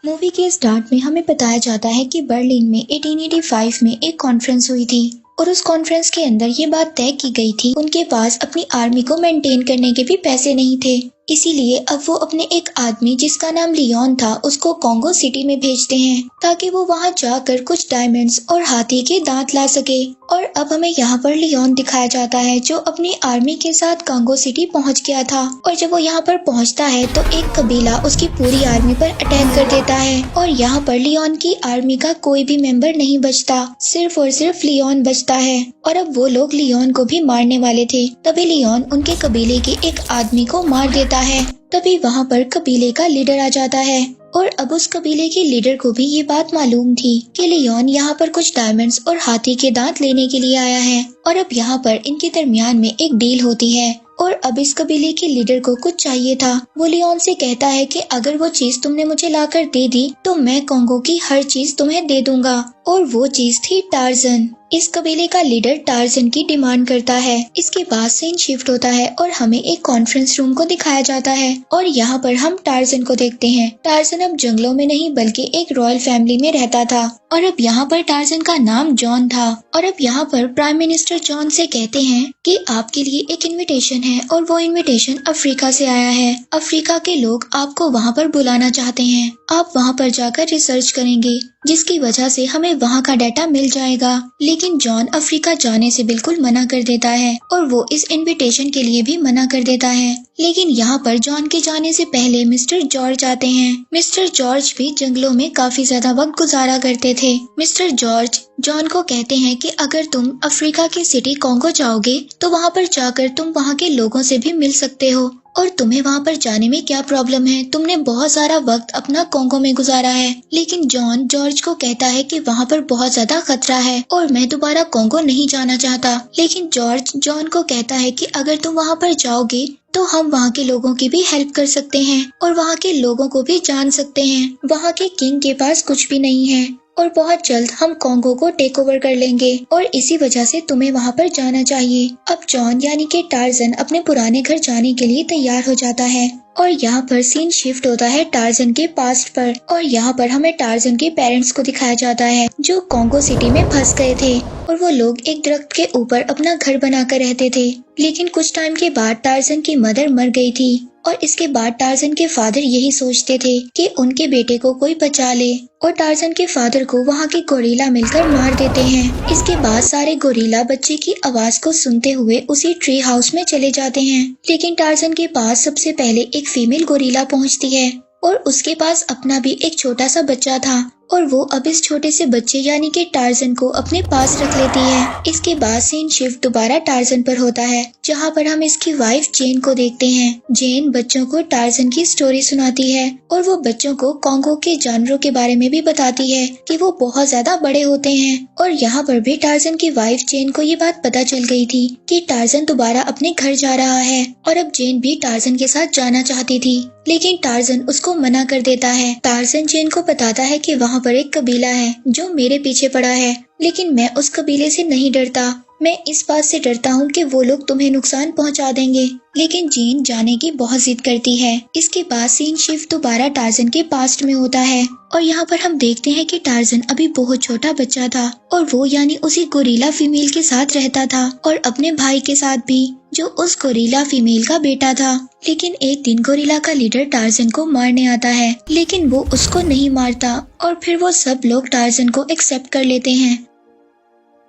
Movie के start में हमें बताया जाता है कि बर्लिन में 1885 में एक कॉन्फ्रेंस हुई थी और उस कॉन्फ्रेंस के अंदर ये बात तय की गई थी उनके पास अपनी आर्मी को मेंटेन करने के भी पैसे नहीं थे। इसीलिए अब वो अपने एक आदमी जिसका नाम लियोन था उसको कॉन्गो सिटी में भेजते हैं ताकि वो वहां जाकर कुछ डायमंड्स और हाथी के दांत ला सके। और अब हमें यहाँ पर लियोन दिखाया जाता है जो अपनी आर्मी के साथ कॉन्गो सिटी पहुँच गया था। और जब वो यहाँ पर पहुँचता है तो एक कबीला उसकी पूरी आर्मी पर अटैक कर देता है और यहाँ पर लियोन की आर्मी का कोई भी मेंबर नहीं बचता, सिर्फ और सिर्फ लियोन बचता है। और अब वो लोग लियोन को भी मारने वाले थे, तभी लियोन उनके कबीले के एक आदमी को मार देता है। तभी वहाँ पर कबीले का लीडर आ जाता है और अब उस कबीले के लीडर को भी ये बात मालूम थी कि लियोन यहाँ पर कुछ डायमंड्स और हाथी के दांत लेने के लिए आया है। और अब यहाँ पर इनके दरमियान में एक डील होती है और अब इस कबीले के लीडर को कुछ चाहिए था। वो लियोन से कहता है कि अगर वो चीज तुमने मुझे लाकर दे दी तो मैं कॉन्गो की हर चीज तुम्हें दे दूंगा। और वो चीज थी टार्जन। इस कबीले का लीडर टार्जन की डिमांड करता है। इसके बाद सीन शिफ्ट होता है और हमें एक कॉन्फ्रेंस रूम को दिखाया जाता है और यहाँ पर हम टार्जन को देखते हैं। टार्जन अब जंगलों में नहीं बल्कि एक रॉयल फैमिली में रहता था और अब यहाँ पर टार्जन का नाम जॉन था। और अब यहाँ पर प्राइम मिनिस्टर जॉन से कहते हैं कि आपके लिए एक इनविटेशन है और वो इनविटेशन अफ्रीका से आया है। अफ्रीका के लोग आपको वहाँ पर बुलाना चाहते हैं। आप वहाँ पर जाकर रिसर्च करेंगे जिसकी वजह से हमें वहाँ का डाटा मिल जाएगा। लेकिन जॉन अफ्रीका जाने से बिल्कुल मना कर देता है और वो इस इनविटेशन के लिए भी मना कर देता है। लेकिन यहाँ पर जॉन के जाने से पहले मिस्टर जॉर्ज आते हैं। मिस्टर जॉर्ज भी जंगलों में काफी ज्यादा वक्त गुजारा करते थे। मिस्टर जॉर्ज जॉन को कहते हैं कि अगर तुम अफ्रीका की सिटी कॉन्गो जाओगे तो वहाँ पर जाकर तुम वहाँ के लोगों से भी मिल सकते हो और तुम्हें वहाँ पर जाने में क्या प्रॉब्लम है, तुमने बहुत सारा वक्त अपना कॉन्गो में गुजारा है। लेकिन जॉन जॉर्ज को कहता है कि वहाँ पर बहुत ज्यादा खतरा है और मैं दोबारा कॉन्गो नहीं जाना चाहता। लेकिन जॉर्ज जॉन को कहता है कि अगर तुम वहाँ पर जाओगे तो हम वहाँ के लोगों की भी हेल्प कर सकते हैं और वहाँ के लोगों को भी जान सकते हैं। वहाँ के किंग के पास कुछ भी नहीं है और बहुत जल्द हम कॉन्गो को टेक ओवर कर लेंगे और इसी वजह से तुम्हें वहाँ पर जाना चाहिए। अब जॉन यानी कि टार्जन अपने पुराने घर जाने के लिए तैयार हो जाता है और यहाँ पर सीन शिफ्ट होता है टार्जन के पास्ट पर और यहाँ पर हमें टार्जन के पेरेंट्स को दिखाया जाता है जो कॉन्गो सिटी में फंस गए थे और वो लोग एक दरख्त के ऊपर अपना घर बनाकर रहते थे। लेकिन कुछ टाइम के बाद टार्जन की मदर मर गई थी और इसके बाद टार्जन के फादर यही सोचते थे कि उनके बेटे को कोई बचा ले और टार्जन के फादर को वहाँ के गोरिल्ला मिलकर मार देते हैं। इसके बाद सारे गोरिल्ला बच्चे की आवाज को सुनते हुए उसी ट्री हाउस में चले जाते हैं। लेकिन टार्जन के पास सबसे पहले एक फीमेल गोरिल्ला पहुँचती है और उसके पास अपना भी एक छोटा सा बच्चा था और वो अब इस छोटे से बच्चे यानी कि टार्जन को अपने पास रख लेती है। इसके बाद सीन शिफ्ट दोबारा टार्जन पर होता है जहाँ पर हम इसकी वाइफ जेन को देखते हैं। जेन बच्चों को टार्जन की स्टोरी सुनाती है और वो बच्चों को कॉन्गो के जानवरों के बारे में भी बताती है कि वो बहुत ज्यादा बड़े होते हैं। और यहाँ पर भी टार्जन की वाइफ जेन को ये बात पता चल गई थी कि टार्जन दोबारा अपने घर जा रहा है और अब जेन भी टार्जन के साथ जाना चाहती थी लेकिन टार्जन उसको मना कर देता है। टार्जन जेन को बताता है कि वहाँ पर एक कबीला है जो मेरे पीछे पड़ा है लेकिन मैं उस कबीले से नहीं डरता, मैं इस बात से डरता हूँ कि वो लोग तुम्हें नुकसान पहुँचा देंगे। लेकिन जेन जाने की बहुत जिद करती है। इसके बाद सीन शिफ्ट दोबारा टार्जन के पास्ट में होता है और यहाँ पर हम देखते हैं कि टार्जन अभी बहुत छोटा बच्चा था और वो यानी उसी गोरिल्ला फीमेल के साथ रहता था और अपने भाई के साथ भी जो उस गोरिल्ला फीमेल का बेटा था। लेकिन एक दिन गोरिल्ला का लीडर टार्जन को मारने आता है लेकिन वो उसको नहीं मारता और फिर वो सब लोग टार्जन को एक्सेप्ट कर लेते हैं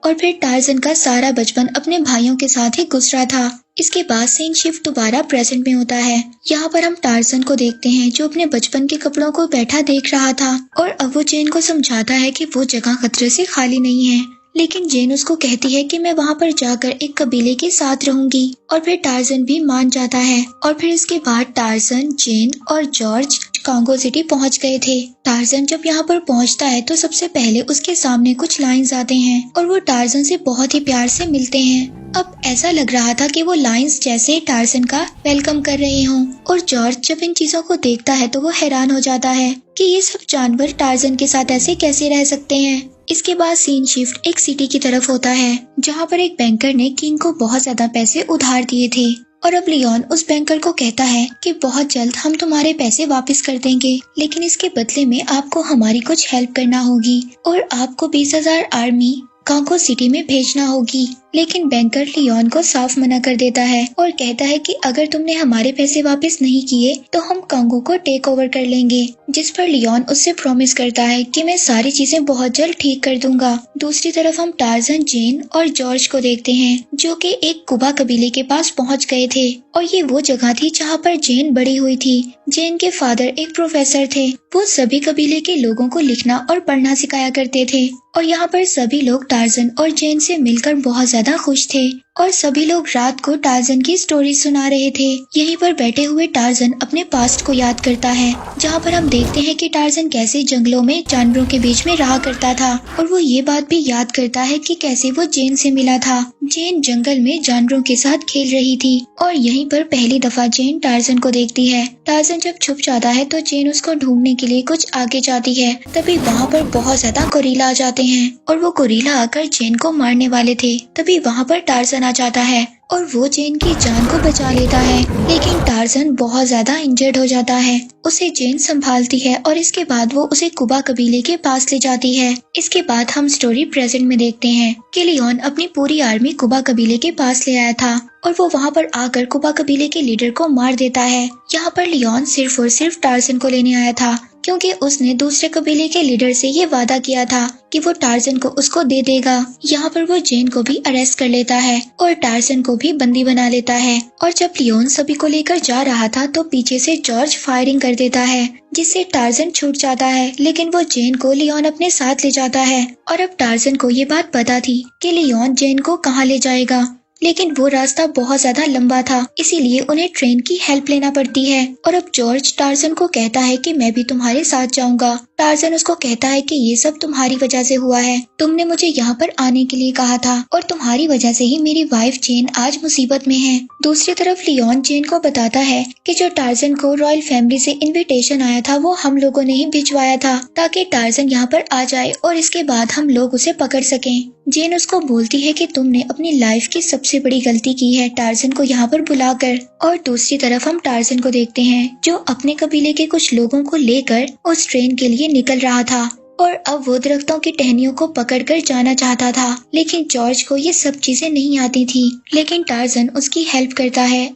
और फिर टार्जन का सारा बचपन अपने भाइयों के साथ ही गुजरा था। इसके बाद सीन शिफ्ट दोबारा प्रेजेंट में होता है। यहाँ पर हम टार्जन को देखते हैं जो अपने बचपन के कपड़ों को बैठा देख रहा था और अब वो जेन को समझाता है कि वो जगह खतरे से खाली नहीं है। लेकिन जेन उसको कहती है कि मैं वहाँ पर जाकर एक कबीले के साथ रहूंगी और फिर टार्जन भी मान जाता है। और फिर इसके बाद टार्जन, जेन और जॉर्ज कॉन्गो सिटी पहुँच गए थे। टार्जन जब यहाँ पर पहुँचता है तो सबसे पहले उसके सामने कुछ लायंस आते हैं और वो टार्जन से बहुत ही प्यार से मिलते हैं। अब ऐसा लग रहा था कि वो लायंस जैसे टार्जन का वेलकम कर रहे हों और जॉर्ज जब इन चीजों को देखता है तो वो हैरान हो जाता है कि ये सब जानवर टार्जन के साथ ऐसे कैसे रह सकते हैं। इसके बाद सीन शिफ्ट एक सिटी की तरफ होता है जहाँ पर एक बैंकर ने किंग को बहुत ज्यादा पैसे उधार दिए थे और अब लियोन उस बैंकर को कहता है कि बहुत जल्द हम तुम्हारे पैसे वापस कर देंगे, लेकिन इसके बदले में आपको हमारी कुछ हेल्प करना होगी और आपको 20,000 आर्मी कांगो सिटी में भेजना होगी। लेकिन बैंकर लियोन को साफ मना कर देता है और कहता है कि अगर तुमने हमारे पैसे वापस नहीं किए तो हम कांगो को टेक ओवर कर लेंगे, जिस पर लियोन उससे प्रॉमिस करता है कि मैं सारी चीजें बहुत जल्द ठीक कर दूंगा। दूसरी तरफ हम टार्जन, जेन और जॉर्ज को देखते हैं जो कि एक कुबा कबीले के पास पहुंच गए थे और ये वो जगह थी जहां पर जेन बड़ी हुई थी। जेन के फादर एक प्रोफेसर थे, वो सभी कबीले के लोगों को लिखना और पढ़ना सिखाया करते थे और यहाँ पर सभी लोग टार्जन और जेन से मिलकर बहुत ज्यादा खुश थे और सभी लोग रात को टार्जन की स्टोरी सुना रहे थे। यहीं पर बैठे हुए टार्जन अपने पास्ट को याद करता है, जहाँ पर हम देखते हैं कि टार्जन कैसे जंगलों में जानवरों के बीच में रहा करता था और वो ये बात भी याद करता है कि कैसे वो जेन से मिला था। जेन जंगल में जानवरों के साथ खेल रही थी और यहीं पर पहली दफा जेन टार्जन को देखती है। टार्जन जब छुप जाता है तो जेन उसको ढूंढने के लिए कुछ आगे जाती है, तभी वहाँ पर बहुत ज्यादा गोरिल्ला आ जाते हैं और वो गोरिल्ला आकर जेन को मारने वाले थे। तभी वहाँ पर टार्जन आ जाता है और वो जेन की जान को बचा लेता है, लेकिन टार्जन बहुत ज्यादा इंजर्ड हो जाता है। उसे जेन संभालती है और इसके बाद वो उसे कुबा कबीले के पास ले जाती है। इसके बाद हम स्टोरी प्रेजेंट में देखते हैं कि लियोन अपनी पूरी आर्मी कुबा कबीले के पास ले आया था और वो वहाँ पर आकर कुबा कबीले के लीडर को मार देता है। यहाँ पर लियोन सिर्फ और सिर्फ टार्जन को लेने आया था, क्योंकि उसने दूसरे कबीले के लीडर से ये वादा किया था कि वो टार्जन को उसको दे देगा। यहाँ पर वो जेन को भी अरेस्ट कर लेता है और टार्जन को भी बंदी बना लेता है और जब लियोन सभी को लेकर जा रहा था तो पीछे से जॉर्ज फायरिंग कर देता है, जिससे टार्जन छूट जाता है, लेकिन वो जेन को लियोन अपने साथ ले जाता है और अब टार्जन को ये बात पता थी कि लियोन जेन को कहाँ ले जाएगा, लेकिन वो रास्ता बहुत ज्यादा लंबा था, इसीलिए उन्हें ट्रेन की हेल्प लेना पड़ती है। और अब जॉर्ज टार्जन को कहता है कि मैं भी तुम्हारे साथ जाऊंगा। टार्जन उसको कहता है कि ये सब तुम्हारी वजह से हुआ है, तुमने मुझे यहाँ पर आने के लिए कहा था और तुम्हारी वजह से ही मेरी वाइफ जेन आज मुसीबत में है। दूसरी तरफ लियोन जेन को बताता है कि जो टार्जन को रॉयल फैमिली से इन्विटेशन आया था वो हम लोगों ने ही भिजवाया था ताकि टार्जन यहाँ पर आ जाए और इसके बाद हम लोग उसे पकड़ सकें। जेन उसको बोलती है कि तुमने अपनी लाइफ की सबसे बड़ी गलती की है टार्जन को यहाँ पर बुलाकर। और दूसरी तरफ हम टार्जन को देखते हैं जो अपने कबीले के कुछ लोगों को लेकर उस ट्रेन के लिए निकल रहा था और अब वो दरख्तों की टहनियों को पकड़कर जाना चाहता था, लेकिन जॉर्ज को ये सब चीजें नहीं आती थी, लेकिन टार्जन उसकी हेल्प करता है।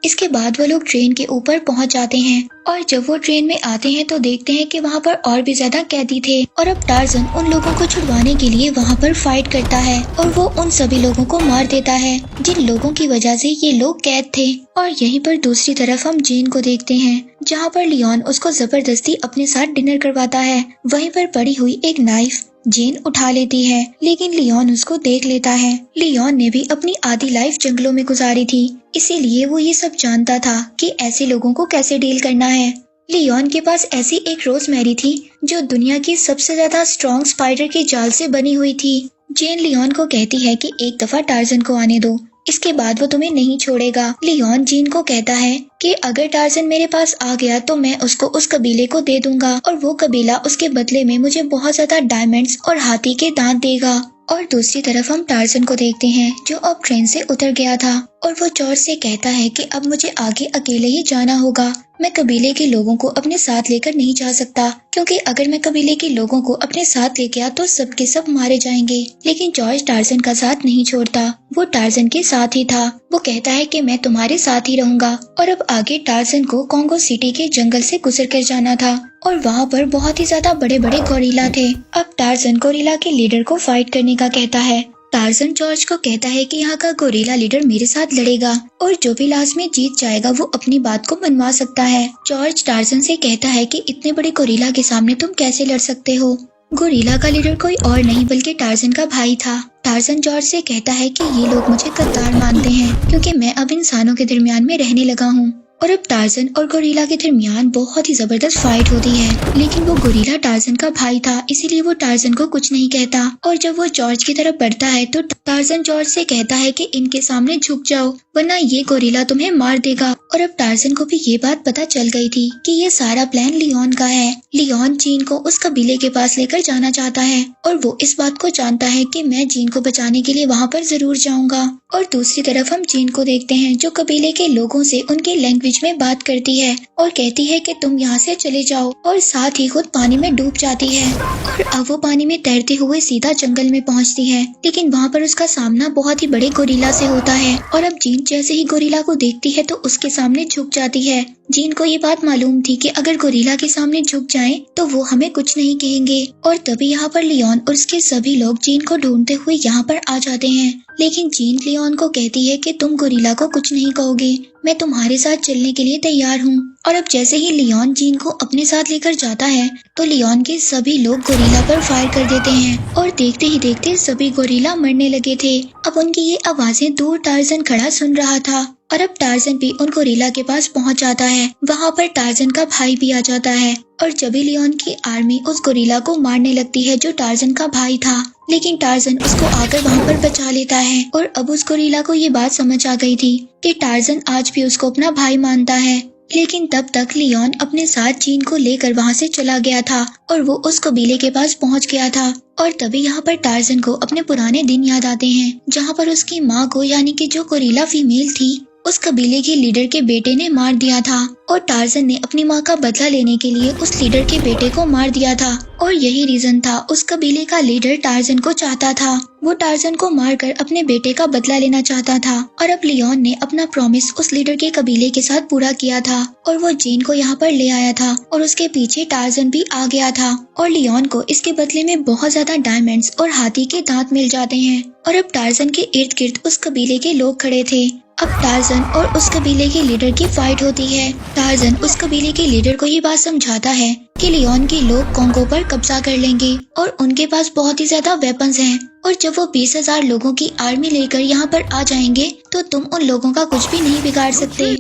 इसके बाद वो लोग ट्रेन के ऊपर पहुंच जाते हैं और जब वो ट्रेन में आते हैं तो देखते हैं कि वहाँ पर और भी ज्यादा कैदी थे और अब टार्जन उन लोगों को छुड़वाने के लिए वहाँ पर फाइट करता है और वो उन सभी लोगों को मार देता है जिन लोगों की वजह से ये लोग कैद थे। और यहीं पर दूसरी तरफ हम जेन को देखते हैं जहाँ पर लियोन उसको जबरदस्ती अपने साथ डिनर करवाता है। वहीं पर पड़ी हुई एक नाइफ जेन उठा लेती है, लेकिन लियोन उसको देख लेता है। लियोन ने भी अपनी आधी लाइफ जंगलों में गुजारी थी, इसीलिए वो ये सब जानता था कि ऐसे लोगों को कैसे डील करना है। लियोन के पास ऐसी एक रोजमेरी थी जो दुनिया की सबसे ज्यादा स्ट्रॉन्ग स्पाइडर के जाल से बनी हुई थी। जेन लियोन को कहती है कि एक दफा टार्जन को आने दो, इसके बाद वो तुम्हें नहीं छोड़ेगा। लियोन जेन को कहता है कि अगर टार्जन मेरे पास आ गया तो मैं उसको उस कबीले को दे दूंगा और वो कबीला उसके बदले में मुझे बहुत ज्यादा डायमंड्स और हाथी के दांत देगा। और दूसरी तरफ हम टार्जन को देखते हैं जो अब ट्रेन से उतर गया था और वो जॉर्ज से कहता है कि अब मुझे आगे अकेले ही जाना होगा। मैं कबीले के लोगों को अपने साथ लेकर नहीं जा सकता, क्योंकि अगर मैं कबीले के लोगों को अपने साथ ले गया तो सबके सब मारे जाएंगे। लेकिन जॉर्ज टार्जन का साथ नहीं छोड़ता, वो टार्जन के साथ ही था। वो कहता है कि मैं तुम्हारे साथ ही रहूंगा। और अब आगे टार्जन को कांगो सिटी के जंगल से गुजर कर जाना था और वहाँ पर बहुत ही ज्यादा बड़े बड़े गोरिल्ला थे। अब टार्जन गोरिल्ला के लीडर को फाइट करने का कहता है। टार्जन जॉर्ज को कहता है कि यहाँ का गोरिल्ला लीडर मेरे साथ लड़ेगा और जो भी लास्ट में जीत जाएगा वो अपनी बात को मनवा सकता है। जॉर्ज टार्जन से कहता है कि इतने बड़े गोरिल्ला के सामने तुम कैसे लड़ सकते हो। गोरिल्ला का लीडर कोई और नहीं बल्कि टार्जन का भाई था। टार्जन जॉर्ज से कहता है कि ये लोग मुझे गद्दार मानते हैं क्योंकि मैं अब इंसानों के दरमियान में रहने लगा हूँ। और अब टार्जन और गोरिल्ला के दरमियान बहुत ही जबरदस्त फाइट होती है, लेकिन वो गोरिल्ला टार्जन का भाई था, इसीलिए वो टार्जन को कुछ नहीं कहता। और जब वो जॉर्ज की तरफ बढ़ता है तो टार्जन जॉर्ज से कहता है कि इनके सामने झुक जाओ वरना ये गोरिल्ला तुम्हें मार देगा। और अब टार्जन को भी ये बात पता चल गई थी कि ये सारा प्लान लियोन का है। लियोन जीन को उस कबीले के पास लेकर जाना चाहता है और वो इस बात को जानता है कि मैं जीन को बचाने के लिए वहाँ पर जरूर जाऊंगा। और दूसरी तरफ हम जीन को देखते हैं जो कबीले के लोगों से उनके लैंग्वेज में बात करती है और कहती है कि तुम यहाँ से चले जाओ, और साथ ही खुद पानी में डूब जाती है। और अब वो पानी में तैरते हुए सीधा जंगल में पहुँचती है, लेकिन वहाँ पर उसका सामना बहुत ही बड़े गोरिल्ला से होता है। और अब जीन जैसे ही गोरिल्ला को देखती है तो उसके सामने झुक जाती है। जीन को ये बात मालूम थी कि अगर गोरिल्ला के सामने झुक जाएं तो वो हमें कुछ नहीं कहेंगे। और तभी यहाँ पर लियोन और उसके सभी लोग जीन को ढूंढते हुए यहाँ पर आ जाते हैं, लेकिन जीन लियोन को कहती है कि तुम गोरिल्ला को कुछ नहीं कहोगे, मैं तुम्हारे साथ चलने के लिए तैयार हूँ। और अब जैसे ही लियोन जीन को अपने साथ लेकर जाता है तो लियोन के सभी लोग गोरिल्ला पर फायर कर देते हैं और देखते ही देखते सभी गोरिल्ला मरने लगे थे। अब उनकी ये आवाजें दूर टार्जन खड़ा सुन रहा था और अब टार्जन भी उन गोरिल्ला के पास पहुंच जाता है। वहां पर टार्जन का भाई भी आ जाता है और जब भी लियोन की आर्मी उस गोरिल्ला को मारने लगती है जो टार्जन का भाई था, लेकिन टार्जन उसको आकर वहां पर बचा लेता है। और अब उस गोरिल्ला को ये बात समझ आ गई थी कि टार्जन आज भी उसको अपना भाई मानता है, लेकिन तब तक लियोन अपने साथ जीन को लेकर वहां से चला गया था और वो उस कबीले के पास पहुंच गया था। और तभी यहाँ पर टार्जन को अपने पुराने दिन याद आते हैं जहाँ पर उसकी माँ को, यानी कि जो गोरिल्ला फीमेल थी, उस कबीले के लीडर के बेटे ने मार दिया था और टार्जन ने अपनी माँ का बदला लेने के लिए उस लीडर के बेटे को मार दिया था। और यही रीजन था उस कबीले का लीडर टार्जन को चाहता था, वो टार्जन को मारकर अपने बेटे का बदला लेना चाहता था। और अब लियोन ने अपना प्रॉमिस उस लीडर के कबीले के साथ पूरा किया था और वो जीन को यहाँ पर ले आया था और उसके पीछे टार्जन भी आ गया था। और लियोन को इसके बदले में बहुत ज्यादा डायमंड्स और हाथी के दांत मिल जाते हैं। और अब टार्जन के इर्द गिर्द उस कबीले के लोग खड़े थे। अब टार्जन और उस कबीले के लीडर की फाइट होती है। टार्जन उस कबीले के लीडर को ये बात समझाता है कि लियोन के लोग कोंगो पर कब्जा कर लेंगे और उनके पास बहुत ही ज्यादा वेपन्स हैं, और जब वो 20,000 लोगों की आर्मी लेकर यहाँ पर आ जाएंगे तो तुम उन लोगों का कुछ भी नहीं बिगाड़ सकते।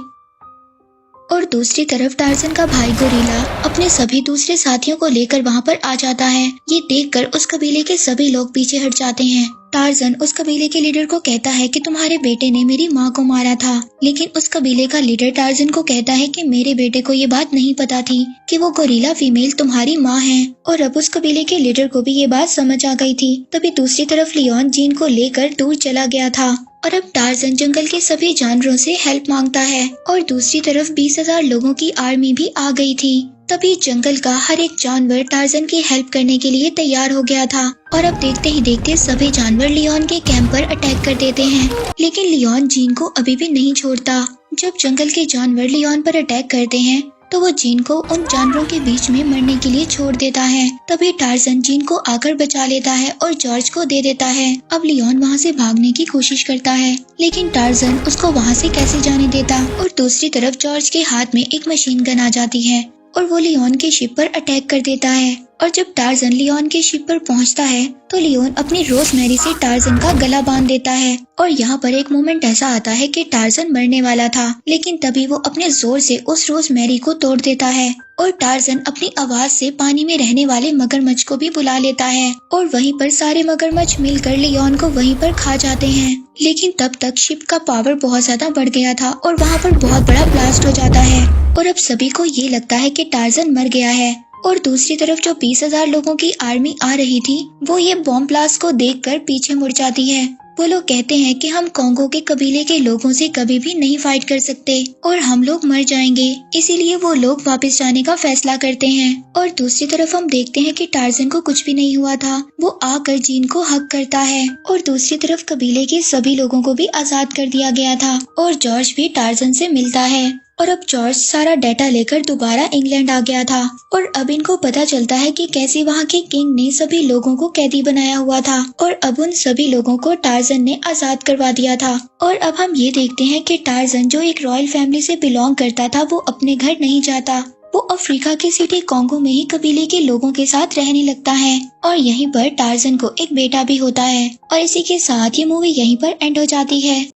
और दूसरी तरफ टार्जन का भाई गोरिल्ला अपने सभी दूसरे साथियों को लेकर वहाँ पर आ जाता है। ये देखकर उस कबीले के सभी लोग पीछे हट जाते हैं। टार्जन उस कबीले के लीडर को कहता है कि तुम्हारे बेटे ने मेरी माँ को मारा था, लेकिन उस कबीले का लीडर टार्जन को कहता है कि मेरे बेटे को ये बात नहीं पता थी कि वो गोरिल्ला फीमेल तुम्हारी माँ है। और अब उस कबीले के लीडर को भी ये बात समझ आ गई थी। तभी दूसरी तरफ लियोन जीन को लेकर दूर चला गया था और अब टार्जन जंगल के सभी जानवरों से हेल्प मांगता है और दूसरी तरफ 20,000 लोगों की आर्मी भी आ गई थी। तभी जंगल का हर एक जानवर टार्जन की हेल्प करने के लिए तैयार हो गया था और अब देखते ही देखते सभी जानवर लियोन के कैंप पर अटैक कर देते हैं, लेकिन लियोन जीन को अभी भी नहीं छोड़ता। जब जंगल के जानवर लियोन पर अटैक करते हैं तो वो जीन को उन जानवरों के बीच में मरने के लिए छोड़ देता है। तभी टार्जन जीन को आकर बचा लेता है और जॉर्ज को दे देता है। अब लियोन वहाँ से भागने की कोशिश करता है, लेकिन टार्जन उसको वहाँ से कैसे जाने देता। और दूसरी तरफ जॉर्ज के हाथ में एक मशीन गन आ जाती है और वो लियोन के शिप पर अटैक कर देता है। और जब टार्जन लियोन के शिप पर पहुंचता है तो लियोन अपनी रोजमेरी से टार्जन का गला बांध देता है। और यहाँ पर एक मोमेंट ऐसा आता है कि टार्जन मरने वाला था, लेकिन तभी वो अपने जोर से उस रोजमेरी को तोड़ देता है और टार्जन अपनी आवाज से पानी में रहने वाले मगरमच्छ को भी बुला लेता है और वहीं पर सारे मगरमच्छ मिलकर लियोन को वहीं पर खा जाते हैं। लेकिन तब तक शिप का पावर बहुत ज्यादा बढ़ गया था और वहाँ पर बहुत बड़ा ब्लास्ट हो जाता है और अब सभी को ये लगता है कि टार्जन मर गया है। और दूसरी तरफ जो 20,000 लोगों की आर्मी आ रही थी वो ये बॉम्ब ब्लास्ट को देखकर पीछे मुड़ जाती है। वो लोग कहते हैं कि हम कोंगो के कबीले के लोगों से कभी भी नहीं फाइट कर सकते और हम लोग मर जाएंगे, इसीलिए वो लोग वापस जाने का फैसला करते हैं। और दूसरी तरफ हम देखते हैं कि टार्जन को कुछ भी नहीं हुआ था, वो आकर जीन को हक करता है और दूसरी तरफ कबीले के सभी लोगों को भी आजाद कर दिया गया था और जॉर्ज भी टार्जन से मिलता है। और अब जॉर्ज सारा डाटा लेकर दोबारा इंग्लैंड आ गया था और अब इनको पता चलता है कि कैसे वहाँ के किंग ने सभी लोगों को कैदी बनाया हुआ था और अब उन सभी लोगों को टार्जन ने आजाद करवा दिया था। और अब हम ये देखते हैं कि टार्जन जो एक रॉयल फैमिली से बिलोंग करता था वो अपने घर नहीं जाता, वो अफ्रीका के सिटी कोंगो में ही कबीले के लोगों के साथ रहने लगता है और यहीं पर टार्जन को एक बेटा भी होता है। और इसी के साथ ये मूवी यहीं पर एंड हो जाती है।